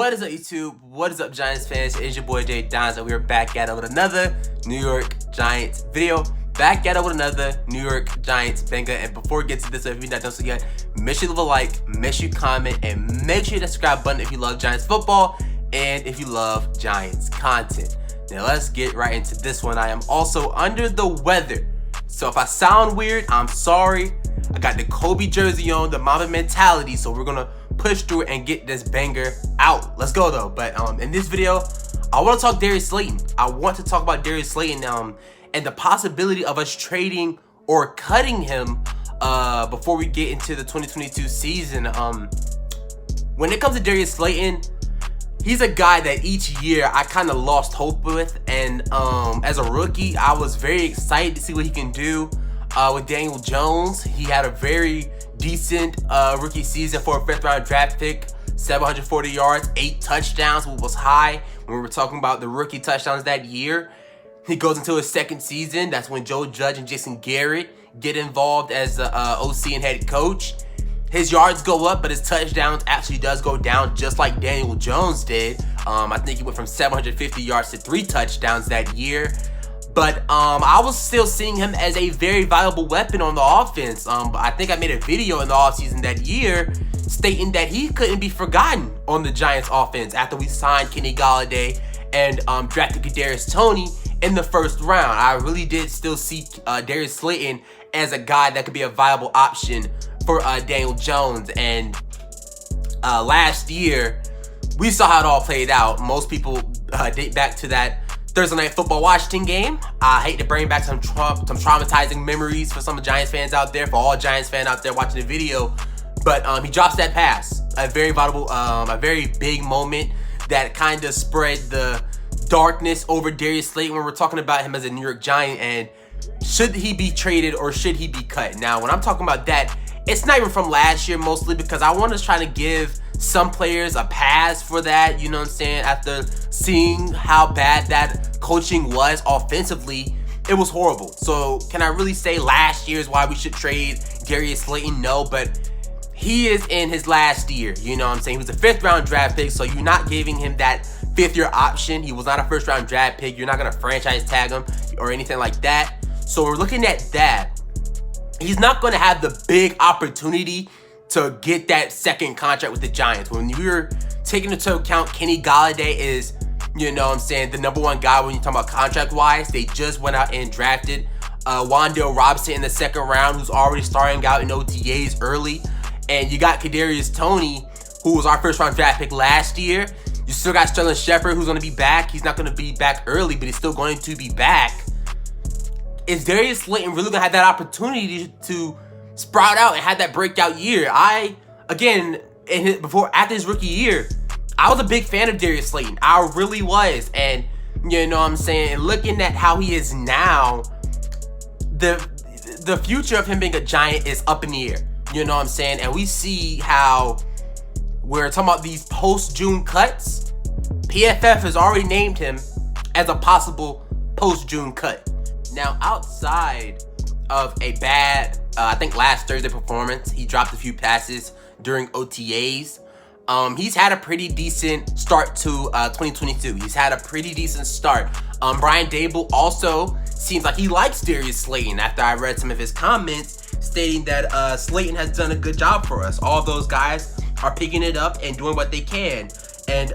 What is up, YouTube? What is up, Giants fans? It's your boy Jay Dons, and we are back at it with another New York Giants video. Back at it with another New York Giants banger. And before we get to this, if you've not done so yet, make sure you leave a like, make sure you comment, and make sure you hit the subscribe button if you love Giants football and if you love Giants content. Now let's get right into this one. I am also under the weather, so if I sound weird, I'm sorry. I got the Kobe jersey on, the Mamba mentality, so we're gonna push through it and get this banger out. Let's go though. But in this video, I want to talk Darius Slayton. I want to talk about Darius Slayton and the possibility of us trading or cutting him before we get into the 2022 season. When it comes to Darius Slayton, he's a guy that each year I kind of lost hope with, and as a rookie, I was very excited to see what he can do with Daniel Jones. He had a very decent rookie season for a 5th round draft pick, 740 yards, 8 touchdowns, which was high when we were talking about the rookie touchdowns that year. He goes into his second season. That's when Joe Judge and Jason Garrett get involved as the OC and head coach. His yards go up, but his touchdowns actually does go down, just like Daniel Jones did. I think he went from 750 yards to 3 touchdowns that year. But I was still seeing him as a very valuable weapon on the offense. I think I made a video in the offseason that year stating that he couldn't be forgotten on the Giants offense after we signed Kenny Golladay and drafted Kadarius Toney in the 1st round. I really did still see Darius Slayton as a guy that could be a viable option for Daniel Jones. And last year, we saw how it all played out. Most people date back to that Thursday Night Football Washington game. I hate to bring back some traumatizing memories for some Giants fans out there, for all Giants fans out there watching the video. But he drops that pass, a very valuable, a very big moment that kind of spread the darkness over Darius Slayton when we're talking about him as a New York Giant and should he be traded or should he be cut. Now, when I'm talking about that, it's not even from last year mostly, because I want to try to give some players a pass for that, you know what I'm saying? After seeing how bad that coaching was offensively, it was horrible. So can I really say last year is why we should trade Darius Slayton? No, but he is in his last year, you know what I'm saying? He was a 5th round draft pick, so you're not giving him that 5th year option. He was not a 1st round draft pick. You're not going to franchise tag him or anything like that. So we're looking at that. He's not going to have the big opportunity to get that 2nd contract with the Giants. When you're taking into account Kenny Golladay is, you know what I'm saying, the #1 guy when you're talking about contract-wise. They just went out and drafted Wan'Dale Robinson in the 2nd round, who's already starting out in OTAs early. And you got Kadarius Toney, who was our 1st round draft pick last year. You still got Sterling Shepard, who's going to be back. He's not going to be back early, but he's still going to be back. Is Darius Slayton really going to have that opportunity to sprout out and have that breakout year? After his rookie year, I was a big fan of Darius Slayton. I really was. And, you know what I'm saying, and looking at how he is now, the future of him being a Giant is up in the air. You know what I'm saying? And we see how we're talking about these post-June cuts. PFF has already named him as a possible post-June cut. Now, outside of a bad, I think last Thursday performance, he dropped a few passes during OTAs. He's had a pretty decent start to 2022. He's had a pretty decent start. Brian Dable also seems like he likes Darius Slayton after I read some of his comments stating that Slayton has done a good job for us. All those guys are picking it up and doing what they can. And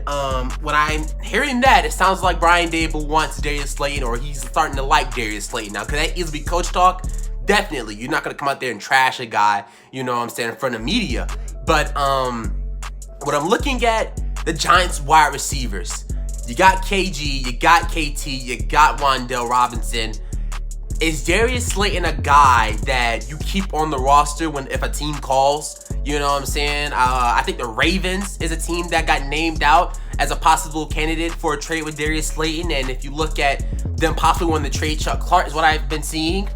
when I'm hearing that, it sounds like Brian Dable wants Darius Slayton, or he's starting to like Darius Slayton. Now, could that easily be coach talk? Definitely. You're not going to come out there and trash a guy, you know what I'm saying, in front of media. But what I'm looking at, the Giants wide receivers. You got KG, you got KT, you got Wan'Dale Robinson. Is Darius Slayton a guy that you keep on the roster if a team calls? You know what I'm saying? I think the Ravens is a team that got named out as a possible candidate for a trade with Darius Slayton. And if you look at them possibly wanting to trade Chuck Clark, is what I've been seeing.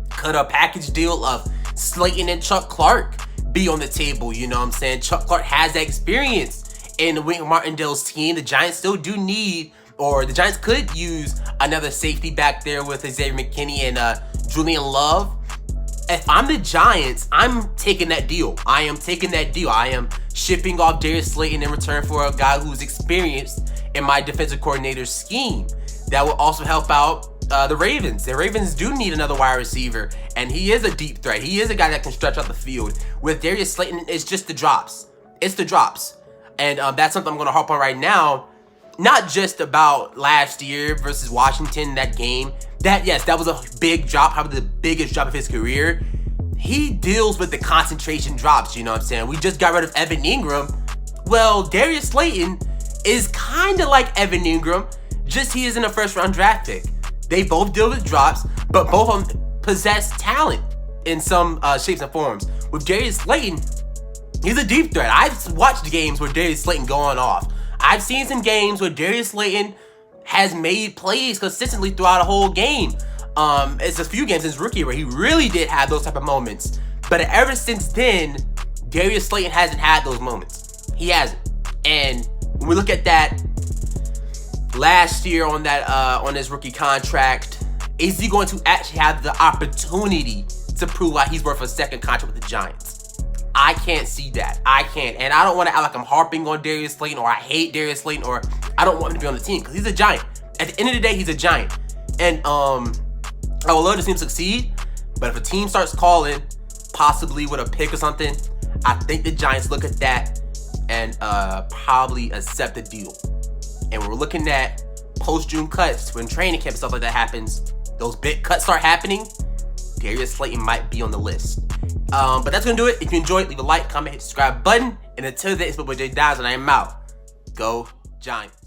Could a package deal of Slayton and Chuck Clark be on the table? You know what I'm saying? Chuck Clark has that experience in Wink Martindale's team. The Giants still do need, or the Giants could use another safety back there with Xavier McKinney and Julian Love. If I'm the Giants, I'm taking that deal. I am taking that deal. I am shipping off Darius Slayton in return for a guy who's experienced in my defensive coordinator's scheme. That will also help out the Ravens. The Ravens do need another wide receiver, and he is a deep threat. He is a guy that can stretch out the field. With Darius Slayton, it's just the drops. It's the drops. And that's something I'm going to harp on right now. Not just about last year versus Washington, that game. Yes, that was a big drop, probably the biggest drop of his career. He deals with the concentration drops, you know what I'm saying? We just got rid of Evan Ingram. Well, Darius Slayton is kind of like Evan Ingram, just he isn't a first-round draft pick. They both deal with drops, but both of them possess talent in some shapes and forms. With Darius Slayton, he's a deep threat. I've watched games where Darius Slayton going off. I've seen some games where Darius Slayton has made plays consistently throughout a whole game. It's a few games since rookie where he really did have those type of moments. But ever since then, Darius Slayton hasn't had those moments. He hasn't. And when we look at that last year on that on his rookie contract, is he going to actually have the opportunity to prove why he's worth a second contract with the Giants? I can't see that. I can't. And I don't want to act like I'm harping on Darius Slayton, or I hate Darius Slayton, or I don't want him to be on the team, because he's a Giant. At the end of the day, he's a Giant. And I would love to see him succeed, but if a team starts calling, possibly with a pick or something, I think the Giants look at that and probably accept the deal. And we're looking at post-June cuts, when training camp and stuff like that happens, those big cuts start happening, Darius Slayton might be on the list. But that's gonna do it. If you enjoyed, leave a like, comment, hit the subscribe button. And until then, it's my boy Jay Downs, and I am out. Go Giants.